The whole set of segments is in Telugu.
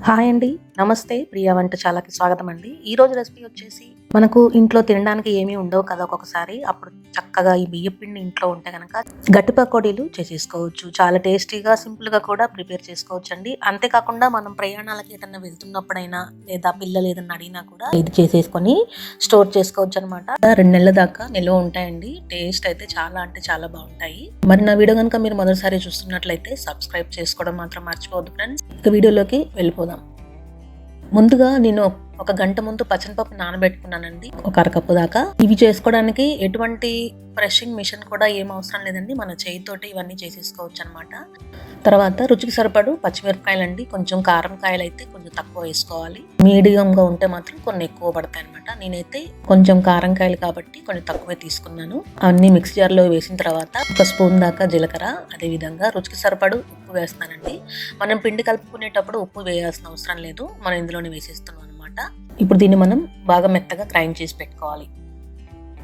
హాయ్ అండి, నమస్తే. ప్రియా వంటశాలకి స్వాగతం అండి. ఈరోజు రెసిపీ వచ్చేసి మనకు ఇంట్లో తినడానికి ఏమీ ఉండవు కదా ఒక్కొక్కసారి. అప్పుడు చక్కగా ఈ బియ్యం పిండి ఇంట్లో ఉంటే కనుక గట్టి పకోడీలు చేసేసుకోవచ్చు. చాలా టేస్టీగా, సింపుల్గా కూడా ప్రిపేర్ చేసుకోవచ్చు అండి. అంతేకాకుండా మనం ప్రయాణాలకి ఏదైనా వెళ్తున్నప్పుడైనా లేదా పిల్లలు ఏదైనా అడిగినా కూడా ఇది చేసేసుకొని స్టోర్ చేసుకోవచ్చు అనమాట. 2 నెలల దాకా నిల్వ ఉంటాయండి. టేస్ట్ అయితే చాలా అంటే చాలా బాగుంటాయి. మరి నా వీడియో కనుక మీరు మొదటిసారి చూస్తున్నట్లయితే సబ్స్క్రైబ్ చేసుకోవడం మాత్రం మర్చిపోవద్దు ఫ్రెండ్స్. ఇక వీడియోలోకి వెళ్ళిపోదాం. ముందుగా నేను ఒక గంట ముందు పచ్చనిపప్పు నానబెట్టుకున్నానండి, ఒక అరకప్పు దాకా. ఇవి చేసుకోవడానికి ఎటువంటి ప్రెషింగ్ మిషన్ కూడా ఏం అవసరం లేదండి, మన చేయితోటి ఇవన్నీ చేసేసుకోవచ్చు అనమాట. తర్వాత రుచికి సరిపడు పచ్చిమిరపకాయలండి. కొంచెం కారం కాయలు అయితే కొంచెం తక్కువ వేసుకోవాలి, మీడియంగా ఉంటే మాత్రం కొన్ని ఎక్కువ పడతాయి అనమాట. నేనైతే కొంచెం కారం కాయలు కాబట్టి కొన్ని తక్కువే తీసుకున్నాను. అన్ని మిక్స్ జార్లో వేసిన తర్వాత ఒక స్పూన్ దాకా జీలకర్ర, అదే విధంగా రుచికి సరిపడు ఉప్పు వేస్తానండి. మనం పిండి కలుపుకునేటప్పుడు ఉప్పు వేయాల్సిన అవసరం లేదు, మనం ఇందులోనే వేసేస్తున్నాం అనమాట. ఇప్పుడు దీన్ని మనం బాగా మెత్తగా గ్రైండ్ చేసి పెట్టుకోవాలి.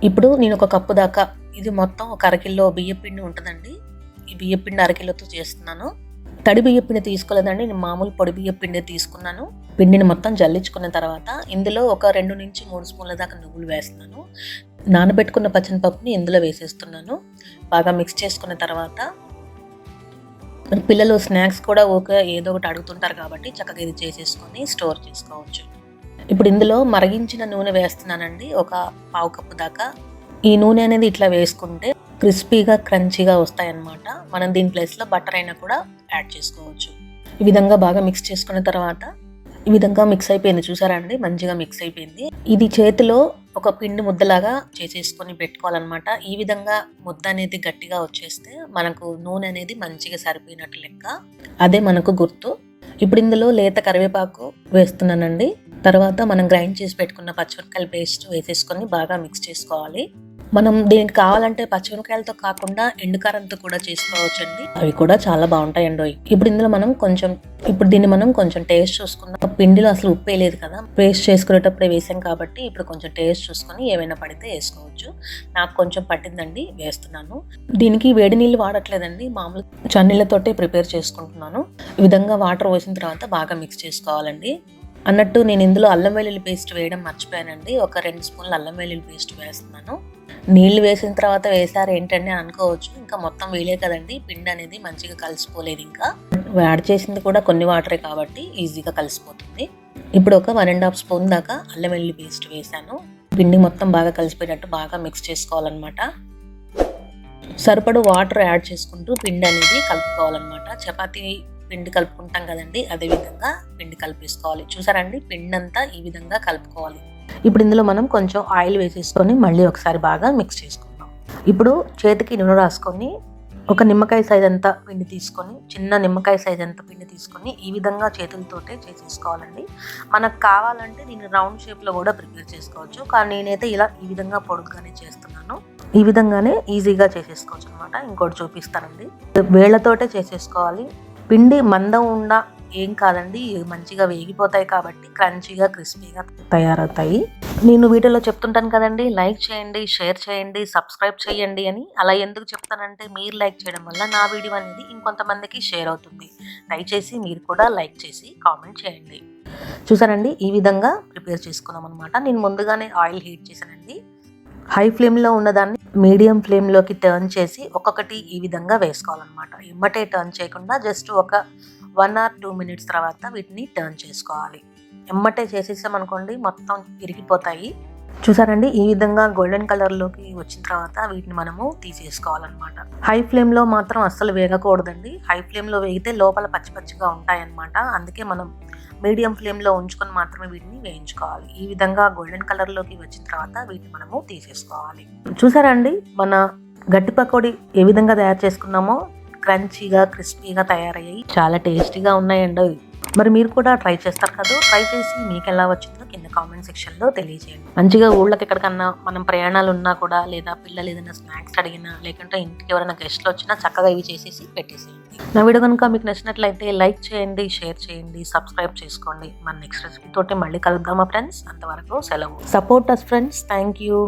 ఇప్పుడు నేను ఒక కప్పు దాకా, ఇది మొత్తం ఒక అరకిలో బియ్యం పిండి ఉంటుందండి. ఈ బియ్యం పిండి అరకిలోతో చేస్తున్నాను. తడి బియ్యం పిండి తీసుకోలేదండి, నేను మామూలు పొడి బియ్యం పిండి తీసుకున్నాను. పిండిని మొత్తం జల్లించుకున్న తర్వాత ఇందులో ఒక 2 నుంచి 3 స్పూన్ల దాకా నువ్వులు వేస్తున్నాను. నానబెట్టుకున్న పచ్చనిపప్పుని ఇందులో వేసేస్తున్నాను. బాగా మిక్స్ చేసుకున్న తర్వాత పిల్లలు స్నాక్స్ కూడా ఏదో ఒకటి అడుగుతుంటారు కాబట్టి చక్కగా ఇది చేసేసుకొని స్టోర్ చేసుకోవచ్చు. ఇప్పుడు ఇందులో మరిగించిన నూనె వేస్తున్నానండి, ఒక పావు కప్పు దాకా. ఈ నూనె అనేది ఇట్లా వేసుకుంటే క్రిస్పీగా క్రంచీగా వస్తాయన్నమాట. మనం దీని ప్లేస్లో బటర్ అయినా కూడా యాడ్ చేసుకోవచ్చు. ఈ విధంగా బాగా మిక్స్ చేసుకున్న తర్వాత ఈ విధంగా మిక్స్ అయిపోయింది, చూసారా అండి, మంచిగా మిక్స్ అయిపోయింది. ఇది చేతిలో ఒక పిండి ముద్దలాగా చేసేసుకొని పెట్టుకోవాలన్నమాట. ఈ విధంగా ముద్ద అనేది గట్టిగా వచ్చేస్తే మనకు నూనె అనేది మంచిగా సరిపోయినట్టు లెక్క, అదే మనకు గుర్తు. ఇప్పుడు ఇందులో లేత కరివేపాకు వేస్తున్నానండి. తర్వాత మనం గ్రైండ్ చేసి పెట్టుకున్న పచ్చిమిరపకాయల పేస్ట్ వేసేసుకొని బాగా మిక్స్ చేసుకోవాలి. మనం దీనికి కావాలంటే పచ్చిమిరపకాయలతో కాకుండా ఎండుకారంతో కూడా చేసుకోవచ్చండి, అవి కూడా చాలా బాగుంటాయండి. ఇప్పుడు దీన్ని మనం కొంచెం టేస్ట్ చూసుకుందాం. పిండిలో అసలు ఉప్పే లేదు కదా, పేస్ట్ చేసుకునేటప్పుడే వేసాం కాబట్టి ఇప్పుడు కొంచెం టేస్ట్ చూసుకొని ఏమైనా పడితే వేసుకోవచ్చు. నాకు కొంచెం పట్టిందండి, వేస్తున్నాను. దీనికి వేడి నీళ్ళు వాడట్లేదండి, మామూలు చన్నీళ్ళతోటే ప్రిపేర్ చేసుకుంటున్నాను. ఈ విధంగా వాటర్ పోసిన తర్వాత బాగా మిక్స్ చేసుకోవాలండి. అన్నట్టు నేను ఇందులో అల్లం వెల్లుల్లి పేస్ట్ వేయడం మర్చిపోయానండి, ఒక 2 స్పూన్లు అల్లం వెల్లుల్లి పేస్ట్ వేస్తున్నాను. నీళ్లు వేసిన తర్వాత వేసారు ఏంటంటే అనుకోవచ్చు, ఇంకా మొత్తం వేయలే కదండి, పిండి అనేది మంచిగా కలిసిపోలేదు. ఇంకా యాడ్ చేసింది కూడా కొన్ని వాటరే కాబట్టి ఈజీగా కలిసిపోతుంది. ఇప్పుడు ఒక 1.5 స్పూన్ దాకా అల్లం వెల్లుల్లి పేస్ట్ వేసాను. పిండి మొత్తం బాగా కలిసిపోయినట్టు బాగా మిక్స్ చేసుకోవాలన్నమాట. సరిపడు వాటర్ యాడ్ చేసుకుంటూ పిండి అనేది కలుపుకోవాలన్నమాట. చపాతీ పిండి కలుపుకుంటాం కదండి, అదే విధంగా పిండి కలిపేసుకోవాలి. చూసారండి, పిండి అంతా ఈ విధంగా కలుపుకోవాలి. ఇప్పుడు ఇందులో మనం కొంచెం ఆయిల్ వేసేసుకొని మళ్ళీ ఒకసారి బాగా మిక్స్ చేసుకుందాం. ఇప్పుడు చేతికి నూనె రాసుకొని ఒక నిమ్మకాయ సైజ్ అంతా పిండి తీసుకొని, చిన్న నిమ్మకాయ సైజ్ అంతా పిండి తీసుకొని ఈ విధంగా చేతులతోటే చేసేసుకోవాలండి. మనకు కావాలంటే దీన్ని రౌండ్ షేప్లో కూడా ప్రిపేర్ చేసుకోవచ్చు, కానీ నేనైతే ఈ విధంగా పొడుగ్గానే చేస్తున్నాను. ఈ విధంగానే ఈజీగా చేసేసుకోవచ్చు అనమాట. ఇంకోటి చూపిస్తానండి, వేళ్లతోటే చేసేసుకోవాలి. పిండి మందం ఉండా ఏం కాదండి, మంచిగా వేగిపోతాయి కాబట్టి క్రంచీగా క్రిస్పీగా తయారవుతాయి. నేను వీడియోలో చెప్తుంటాను కదండి, లైక్ చేయండి, షేర్ చేయండి, సబ్స్క్రైబ్ చేయండి అని. అలా ఎందుకు చెప్తానంటే మీరు లైక్ చేయడం వల్ల నా వీడియో అనేది ఇంకొంతమందికి షేర్ అవుతుంది. దయచేసి మీరు కూడా లైక్ చేసి కామెంట్ చేయండి. చూసారండి, ఈ విధంగా ప్రిపేర్ చేసుకున్నాం అనమాట. నేను ముందుగానే ఆయిల్ హీట్ చేశానండి. హై ఫ్లేమ్లో ఉన్నదాన్ని మీడియం ఫ్లేమ్లోకి టర్న్ చేసి ఒక్కొక్కటి ఈ విధంగా వేసుకోవాలన్నమాట. ఎమ్మటే టర్న్ చేయకుండా జస్ట్ ఒక 1 or 2 minutes తర్వాత వీటిని టర్న్ చేసుకోవాలి. ఎమ్మటే చేసేసామనుకోండి మొత్తం ఇరిగిపోతాయి. చూసారండి, ఈ విధంగా గోల్డెన్ కలర్లోకి వచ్చిన తర్వాత వీటిని మనము తీసేసుకోవాలన్నమాట. హై ఫ్లేమ్లో మాత్రం అస్సలు వేగకూడదండి, హై ఫ్లేమ్లో వేగితే లోపల పచ్చి పచ్చిగా ఉంటాయన్నమాట. అందుకే మనం మీడియం ఫ్లేమ్లో ఉంచుకొని మాత్రమే వీటిని వేయించుకోవాలి. ఈ విధంగా గోల్డెన్ కలర్లోకి వచ్చిన తర్వాత వీటిని మనము తీసేసుకోవాలి. చూసారండి, మన గట్టి పకోడీ ఏ విధంగా తయారు చేసుకున్నామో క్రంచీగా క్రిస్పీగా తయారయ్యాయి, చాలా టేస్టీగా ఉన్నాయండి. మరి మీరు కూడా ట్రై చేస్తారు కదా, ట్రై చేసి మీకు ఎలా వచ్చిందో కింద కామెంట్ సెక్షన్లో తెలియజేయండి. మంచిగా ఊళ్ళకి ఎక్కడికన్నా మనం ప్రయాణాలు ఉన్నా కూడా, లేదా పిల్లలు ఏదైనా స్నాక్స్ అడిగినా, లేకుంటే ఇంటికి ఎవరైనా గెస్ట్లు వచ్చినా చక్కగా ఇవి చేసేసి పెట్టేసేయండి. నా వీడియో కనుక మీకు నచ్చినట్లయితే లైక్ చేయండి, షేర్ చేయండి, సబ్స్క్రైబ్ చేసుకోండి. మన నెక్స్ట్ రెసిపీ తోటి మళ్ళీ కలుద్దామా ఫ్రెండ్స్, అంతవరకు సెలవు. Support us friends, thank you.